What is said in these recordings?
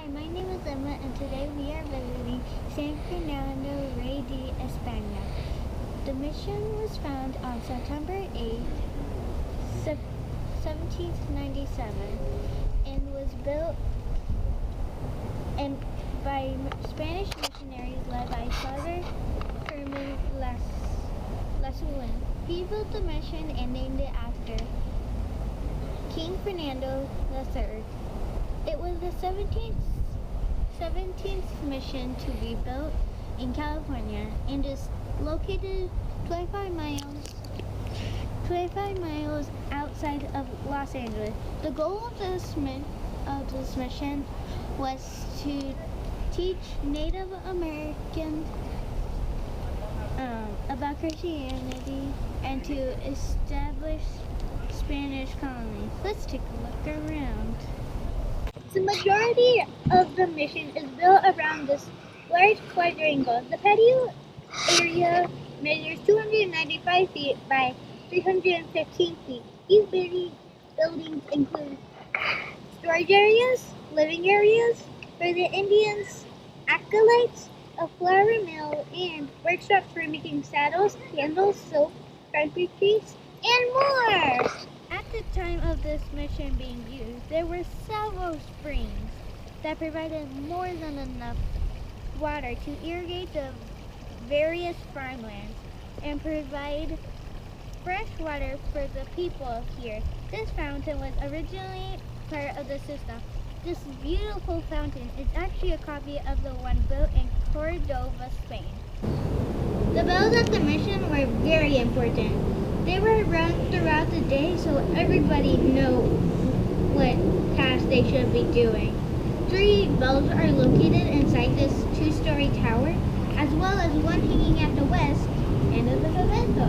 Hi, my name is Emma, and today we are visiting San Fernando Rey de España. The mission was founded on September 8th, 1797, and was built by Spanish missionaries led by Father Herman Lasuen. He built the mission and named it after King Fernando III. It was the 17th mission to be built in California and is located 25 miles outside of Los Angeles. The goal of this mission was to teach Native Americans about Christianity and to establish Spanish colonies. Let's take a look around. The majority of the mission is built around this large quadrangle. The patio area measures 295 feet by 315 feet. These buildings include storage areas, living areas for the Indians, acolytes, a flour mill, and workshops for making saddles, candles, soap, concrete trees, and more. At the time of this mission being used, there were several springs that provided more than enough water to irrigate the various farmlands and provide fresh water for the people here. This fountain was originally part of the system. This beautiful fountain is actually a copy of the one built in Cordova, Spain. The bells at the mission were very important. They were rung throughout the day so everybody knew what task they should be doing. 3 bells are located inside this 2-story tower, as well as one hanging at the west end of the convento.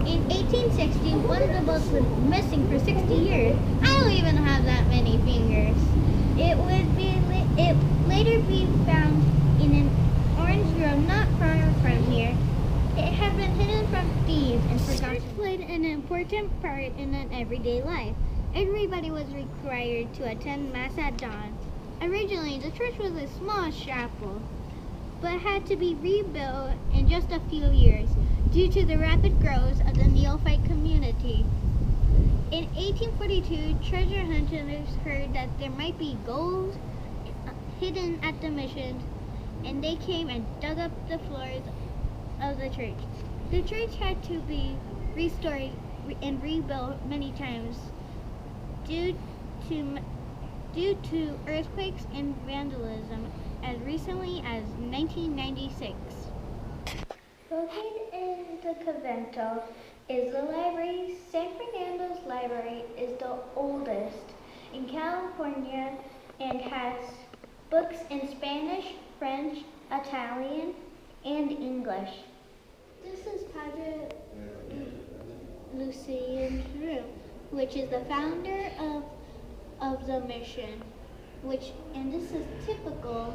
In 1860, one of the bells was missing for 60 years. I don't even have that many fingers. It later be found in an orange grove not far from here. It had been hidden from thieves and forgotten. Church played an important part in an everyday life. Everybody was required to attend Mass at dawn. Originally, the church was a small chapel, but had to be rebuilt in just a few years due to the rapid growth of the neophyte community. In 1842, treasure hunters heard that there might be gold hidden at the mission, and they came and dug up the floors of the church. The church had to be restored and rebuilt many times due to earthquakes and vandalism as recently as 1996. Located in the convento is the library. San Fernando's library is the oldest in California and has books in Spanish, French, Italian, and English. This is Padre Lucian's room, which is the founder of the mission, and this is typical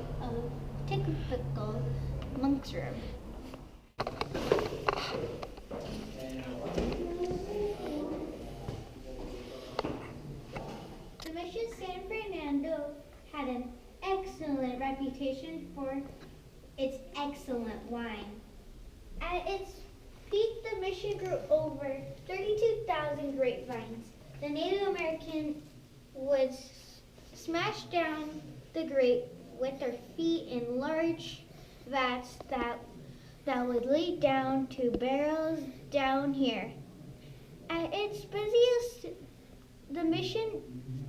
monk's room. The mission San Fernando had an excellent reputation for its excellent wine. At its peak, the mission grew over 32,000 grapevines. The Native American would smash down the grape with their feet in large vats that would lead down to barrels down here. At its busiest, the mission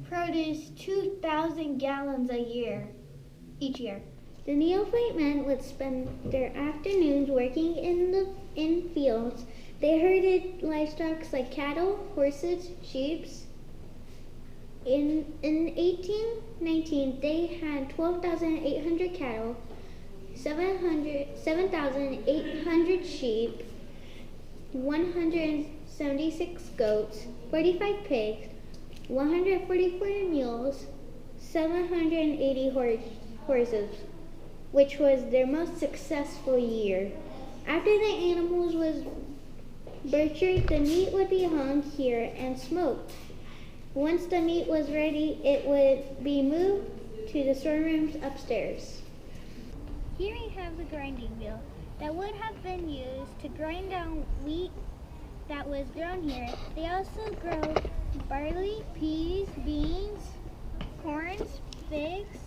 produced 2,000 gallons each year. The neophyte men would spend their afternoons working in fields. They herded livestock like cattle, horses, sheep. In 1819, they had 12,800 cattle, 7,800 sheep, 176 goats, 45 pigs, 144 mules, 780 horses, which was their most successful year. After the animals was butchered, the meat would be hung here and smoked. Once the meat was ready, it would be moved to the storerooms upstairs. Here we have the grinding wheel that would have been used to grind down wheat that was grown here. They also grow barley, peas, beans, corns, figs,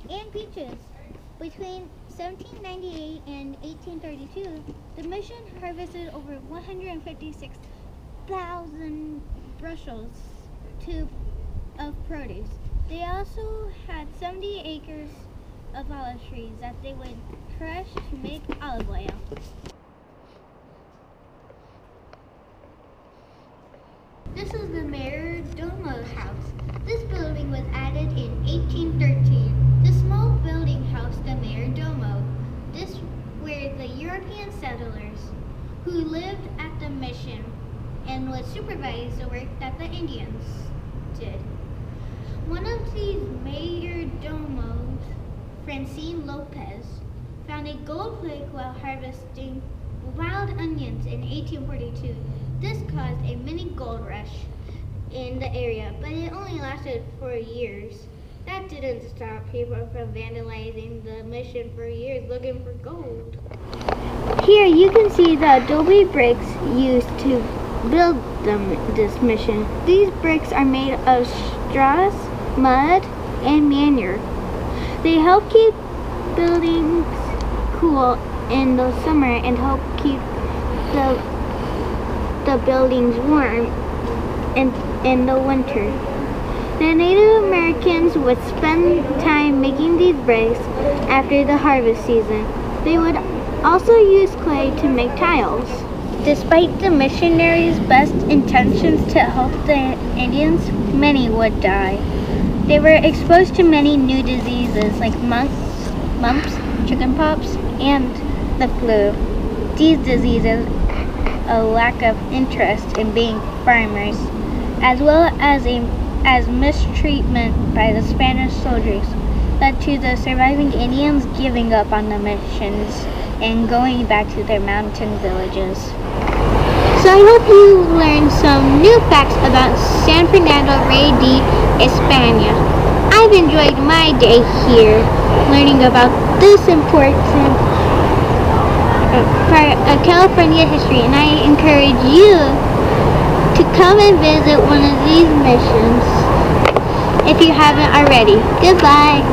and peaches. Between 1798 and 1832, the mission harvested over 156,000 bushels of produce. They also had 70 acres of olive trees that they would crush to make olive oil. This is the Mayor Domo house. This building was added in 1813. The small building housed the Mayor Domo. This were the European settlers who lived at the mission and would supervise the work that the Indians did. One of these Mayor Domos, Francine Lopez, found a gold flake while harvesting wild onions in 1842. This caused a mini gold rush in the area, but it only lasted for years. That didn't stop people from vandalizing the mission for years looking for gold. Here you can see the adobe bricks used to build this mission. These bricks are made of straws, mud, and manure. They help keep buildings cool in the summer and help keep the buildings warm in the winter. The Native Americans would spend time making these bricks after the harvest season. They would also use clay to make tiles. Despite the missionaries' best intentions to help the Indians, many would die. They were exposed to many new diseases like mumps, chickenpox, and the flu. These diseases, a lack of interest in being farmers, as well as mistreatment by the Spanish soldiers, led to the surviving Indians giving up on the missions and going back to their mountain villages. So I hope you learned some new facts about San Fernando Rey de España. I've enjoyed my day here learning about this important part of California history, and I encourage you to come and visit one of these missions if you haven't already. Goodbye.